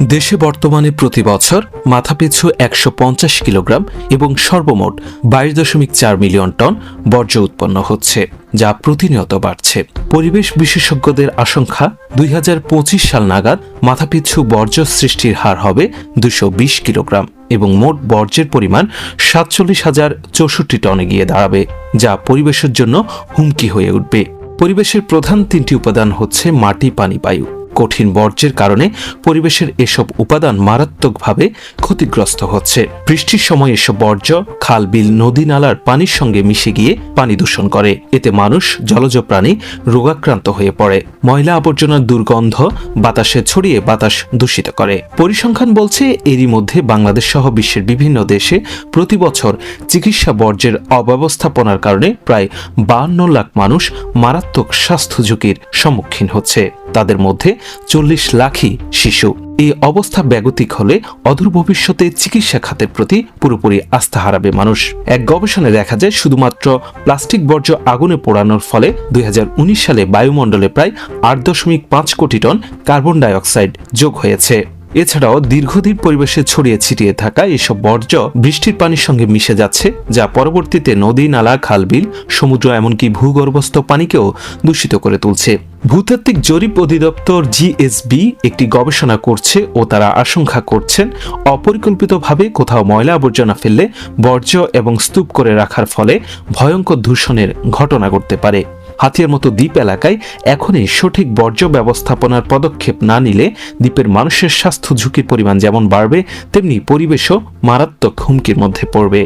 দেশে বর্তমানে প্রতি বছর মাথাপিছু ১৫০ কিলোগ্রাম এবং সর্বমোট ২২.৪ মিলিয়ন টন বর্জ্য উৎপন্ন হচ্ছে, যা প্রতিনিয়ত বাড়ছে। পরিবেশ বিশেষজ্ঞদের আশঙ্কা ২০২৫ সাল নাগাদ মাথাপিছু বর্জ্য সৃষ্টির হার হবে ২২০ কিলোগ্রাম এবং মোট বর্জ্যের পরিমাণ ৪৭,০৬৪ টনে গিয়ে দাঁড়াবে, যা পরিবেশের জন্য হুমকি হয়ে উঠবে। পরিবেশের প্রধান তিনটি উপাদান হচ্ছে মাটি, পানি, বায়ু। কঠিন বর্জ্যের কারণে পরিবেশের এসব উপাদান মারাত্মকভাবে ক্ষতিগ্রস্ত হচ্ছে। বৃষ্টির সময় এসব বর্জ্য খাল, বিল, নদী, নালার পানির সঙ্গে মিশে গিয়ে পানি দূষণ করে। এতে মানুষ, জলজ প্রাণী রোগাক্রান্ত হয়ে পড়ে। ময়লা আবর্জনার দুর্গন্ধ বাতাসে ছড়িয়ে বাতাস দূষিত করে। পরিসংখ্যান বলছে এরই মধ্যে বাংলাদেশ সহ বিশ্বের বিভিন্ন দেশে প্রতি বছর চিকিৎসা বর্জ্যের অব্যবস্থাপনার কারণে প্রায় ৫২ লাখ মানুষ মারাত্মক স্বাস্থ্য ঝুঁকির সম্মুখীন হচ্ছে। তাদের মধ্যে ৪০ লাখই শিশু। এই অবস্থা ব্যাগতিক হলে অদূর ভবিষ্যতে চিকিৎসা খাতের প্রতি পুরোপুরি আস্থা হারাবে মানুষ। এক গবেষণায় দেখা যায় শুধুমাত্র প্লাস্টিক বর্জ্য আগুনে পোড়ানোর ফলে ২০১৯ সালে বায়ুমণ্ডলে প্রায় ৮.৫ কোটি টন কার্বন ডাই অক্সাইড যোগ হয়েছে। এছাড়াও দীর্ঘদিন পরিবেশে ছড়িয়ে ছিটিয়ে থাকা এসব বর্জ্য বৃষ্টির পানির সঙ্গে মিশে যাচ্ছে, যা পরবর্তীতে নদী, নালা, খাল, বিল, সমুদ্র এমনকি ভূগর্ভস্থ পানিকেও দূষিত করে তুলছে। ভূতাত্ত্বিক জরিপ অধিদপ্তর জিএসবি একটি গবেষণা করছে ও তারা আশঙ্কা করছেন অপরিকল্পিতভাবে কোথাও ময়লা আবর্জনা ফেললে বর্জ্য এবং স্তূপ করে রাখার ফলে ভয়ঙ্কর দূষণের ঘটনা ঘটতে পারে। হাতিয়ার মতো দ্বীপ এলাকায় এখনই সঠিক বর্জ্য ব্যবস্থাপনার পদক্ষেপ না নিলে দ্বীপের মানুষের স্বাস্থ্য ঝুঁকির পরিমাণ যেমন বাড়বে, তেমনি পরিবেশও মারাত্মক হুমকির মধ্যে পড়বে।